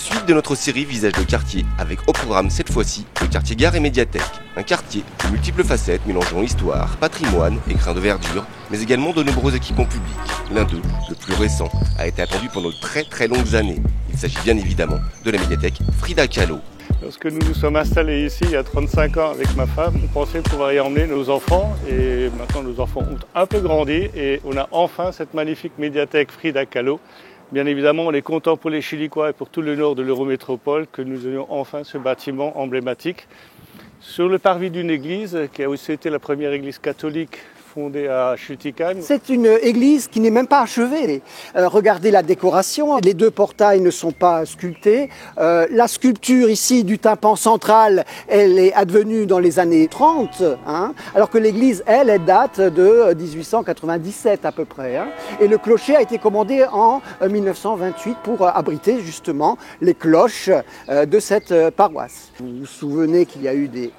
Suite de notre série Visage de quartier, avec au programme cette fois-ci le quartier Gare et Médiathèque. Un quartier de multiples facettes mélangeant histoire, patrimoine et grains de verdure, mais également de nombreux équipements publics. L'un d'eux, le plus récent, a été attendu pendant de très longues années. Il s'agit bien évidemment de la médiathèque Frida Kahlo. Lorsque nous nous sommes installés ici il y a 35 ans avec ma femme, on pensait pouvoir y emmener nos enfants et maintenant nos enfants ont un peu grandi et on a enfin cette magnifique médiathèque Frida Kahlo. Bien évidemment, on est content pour les Chilicois et pour tout le nord de l'Eurométropole que nous ayons enfin ce bâtiment emblématique. Sur le parvis d'une église, qui a aussi été la première église catholique fondée à Schiltigheim. C'est une église qui n'est même pas achevée. Regardez la décoration, les deux portails ne sont pas sculptés. La sculpture ici du tympan central, elle est advenue dans les années 30, alors que l'église, elle date de 1897 à peu près. Et le clocher a été commandé en 1928 pour abriter justement les cloches de cette paroisse. Vous vous souvenez qu'il y a eu des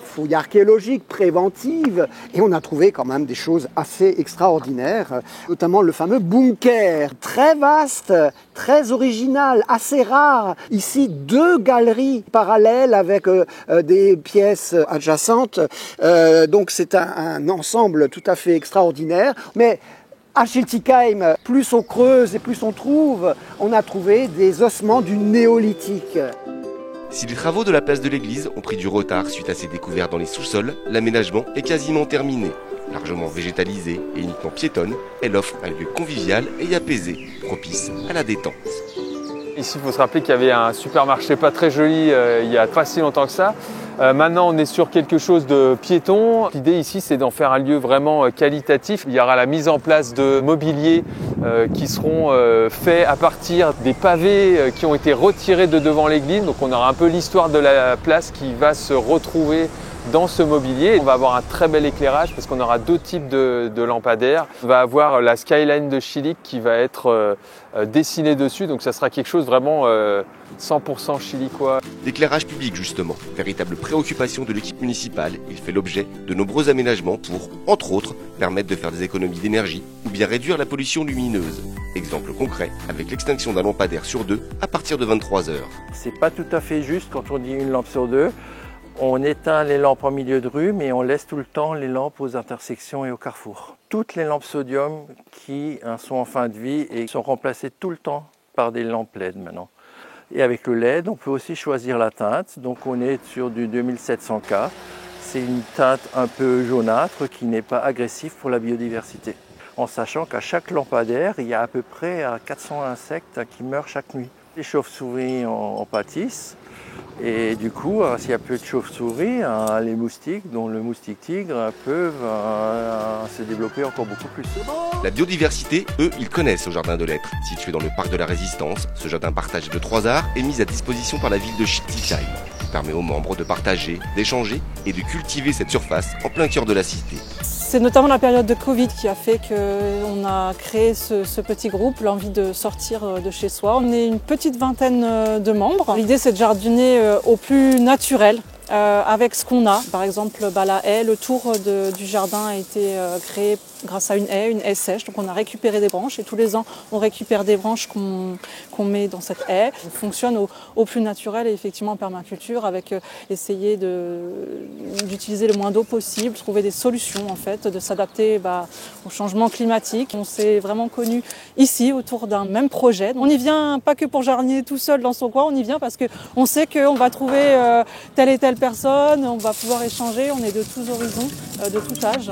fouilles archéologiques préventives et on a trouvé quand même des choses assez extraordinaires, notamment le fameux bunker, très vaste, très original, assez rare. Ici, 2 galeries parallèles avec des pièces adjacentes, donc c'est un ensemble tout à fait extraordinaire. Mais à Schiltigheim, plus on creuse et plus on trouve, on a trouvé des ossements du néolithique. Si les travaux de la place de l'église ont pris du retard suite à ces découvertes dans les sous-sols, l'aménagement est quasiment terminé. Largement végétalisée et uniquement piétonne, elle offre un lieu convivial et apaisé, propice à la détente. Ici, il faut se rappeler qu'il y avait un supermarché pas très joli il y a pas si longtemps que ça. Maintenant, on est sur quelque chose de piéton. L'idée ici, c'est d'en faire un lieu vraiment qualitatif. Il y aura la mise en place de mobiliers qui seront faits à partir des pavés qui ont été retirés de devant l'église. Donc on aura un peu l'histoire de la place qui va se retrouver dans ce mobilier. On va avoir un très bel éclairage parce qu'on aura 2 types de lampadaires. On va avoir la skyline de Schillig qui va être dessinée dessus. Donc ça sera quelque chose vraiment 100% chilicois. L'éclairage public justement, véritable préoccupation de l'équipe municipale, il fait l'objet de nombreux aménagements pour, entre autres, permettre de faire des économies d'énergie ou bien réduire la pollution lumineuse. Exemple concret avec l'extinction d'un lampadaire sur 2 à partir de 23 h. C'est pas tout à fait juste quand on dit une lampe sur 2. On éteint les lampes en milieu de rue, mais on laisse tout le temps les lampes aux intersections et au carrefour. Toutes les lampes sodium qui sont en fin de vie et sont remplacées tout le temps par des lampes LED maintenant. Et avec le LED, on peut aussi choisir la teinte. Donc on est sur du 2700K. C'est une teinte un peu jaunâtre qui n'est pas agressive pour la biodiversité. En sachant qu'à chaque lampadaire, il y a à peu près 400 insectes qui meurent chaque nuit. Les chauves-souris en pâtissent. Et du coup, s'il y a peu de chauves-souris, les moustiques, dont le moustique tigre, peuvent se développer encore beaucoup plus. La biodiversité, eux, ils connaissent au Jardin de Lettres. Situé dans le parc de la Résistance, ce jardin partagé de 3 arts est mis à disposition par la ville de Schiltigheim. Il permet aux membres de partager, d'échanger et de cultiver cette surface en plein cœur de la cité. C'est notamment la période de Covid qui a fait qu'on a créé ce petit groupe, l'envie de sortir de chez soi. On est une petite vingtaine de membres. L'idée, c'est de jardiner au plus naturel, avec ce qu'on a. Par exemple, la haie, le tour du jardin a été créé grâce à une haie sèche. Donc on a récupéré des branches et tous les ans, on récupère des branches qu'on met dans cette haie. On fonctionne au plus naturel et effectivement en permaculture avec essayer d'utiliser le moins d'eau possible, trouver des solutions en fait, de s'adapter au changement climatique. On s'est vraiment connus ici autour d'un même projet. On n'y vient pas que pour jardiner tout seul dans son coin, on y vient parce qu'on sait qu'on va trouver telle et telle personne, on va pouvoir échanger, on est de tous horizons, de tout âge.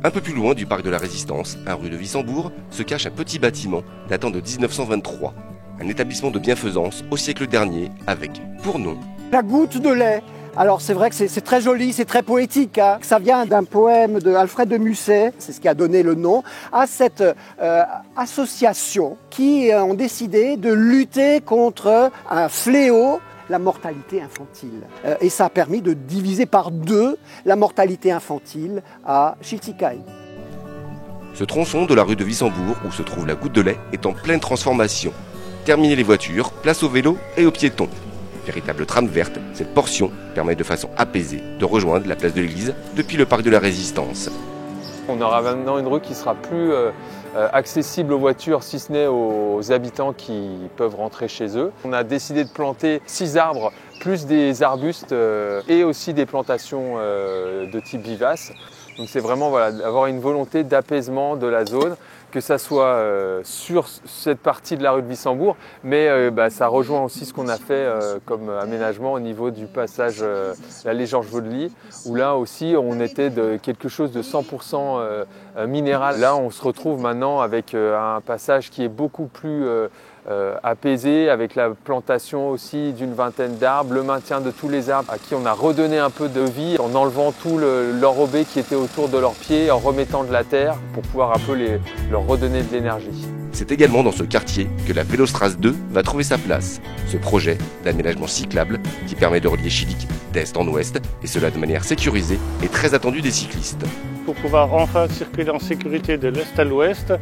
Un peu plus loin du parc de la Résistance, à rue de Wissembourg, se cache un petit bâtiment datant de 1923. Un établissement de bienfaisance au siècle dernier avec, pour nom, la goutte de lait. Alors c'est vrai que c'est très joli, c'est très poétique. Ça vient d'un poème de Alfred de Musset, c'est ce qui a donné le nom, à cette association qui ont décidé de lutter contre un fléau, la mortalité infantile. Et ça a permis de diviser par 2 la mortalité infantile à Schiltigheim. Ce tronçon de la rue de Wissembourg, où se trouve la goutte de lait, est en pleine transformation. Terminez les voitures, place aux vélos et aux piétons. Véritable trame verte, cette portion permet de façon apaisée de rejoindre la place de l'église depuis le parc de la Résistance. On aura maintenant une rue qui sera plus accessible aux voitures, si ce n'est aux habitants qui peuvent rentrer chez eux. On a décidé de planter 6 arbres, plus des arbustes et aussi des plantations de type vivace. Donc c'est vraiment avoir une volonté d'apaisement de la zone, que ça soit sur cette partie de la rue de Wissembourg, mais ça rejoint aussi ce qu'on a fait comme aménagement au niveau du passage l'allée Georges Vaudely, où là aussi on était de quelque chose de 100% minéral. Là on se retrouve maintenant avec un passage qui est beaucoup plus apaisé, avec la plantation aussi d'une vingtaine d'arbres, le maintien de tous les arbres à qui on a redonné un peu de vie en enlevant tout l'enrobé qui était autour de leurs pieds, en remettant de la terre pour pouvoir un peu leur redonner de l'énergie. C'est également dans ce quartier que la Vélostrace 2 va trouver sa place. Ce projet d'aménagement cyclable qui permet de relier Chilique d'est en ouest, et cela de manière sécurisée, est très attendu des cyclistes. Pour pouvoir enfin circuler en sécurité de l'est à l'ouest,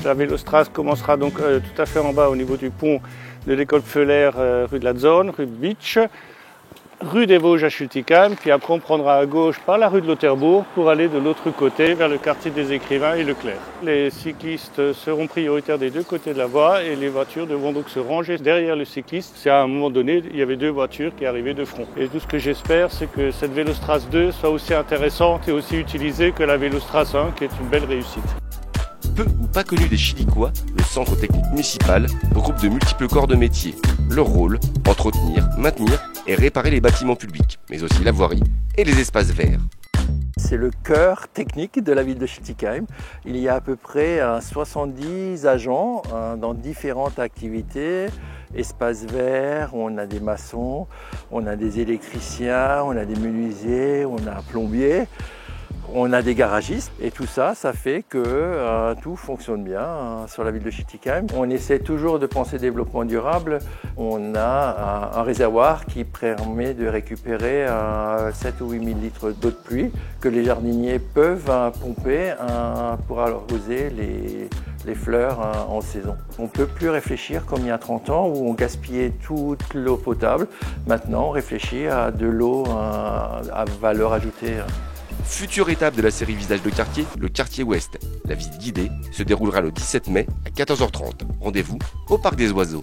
la Vélostrace commencera donc tout à fait en bas au niveau du pont de l'école Pfeuler, rue de la Zone, rue de Beach, rue des Vosges à Schultigheim, puis après on prendra à gauche par la rue de Lauterbourg pour aller de l'autre côté vers le quartier des Écrivains et Leclerc. Les cyclistes seront prioritaires des deux côtés de la voie et les voitures devront donc se ranger derrière le cycliste. C'est à un moment donné, il y avait 2 voitures qui arrivaient de front. Et tout ce que j'espère, c'est que cette Vélostrace 2 soit aussi intéressante et aussi utilisée que la Vélostrace 1, qui est une belle réussite. Peu ou pas connu des Chilicois, le centre technique municipal regroupe de multiples corps de métiers. Leur rôle, entretenir, maintenir et réparer les bâtiments publics, mais aussi la voirie et les espaces verts. C'est le cœur technique de la ville de Schultigheim. Il y a à peu près 70 agents dans différentes activités. Espaces verts, on a des maçons, on a des électriciens, on a des menuisiers, on a un plombier. On a des garagistes et tout ça, ça fait que tout fonctionne bien sur la ville de Schultigheim. On essaie toujours de penser développement durable. On a un réservoir qui permet de récupérer 7 ou 8 000 litres d'eau de pluie que les jardiniers peuvent pomper pour arroser les fleurs en saison. On ne peut plus réfléchir comme il y a 30 ans où on gaspillait toute l'eau potable. Maintenant, on réfléchit à de l'eau à valeur ajoutée. Future étape de la série Visage de quartier, le quartier ouest. La visite guidée se déroulera le 17 mai à 14h30. Rendez-vous au Parc des Oiseaux.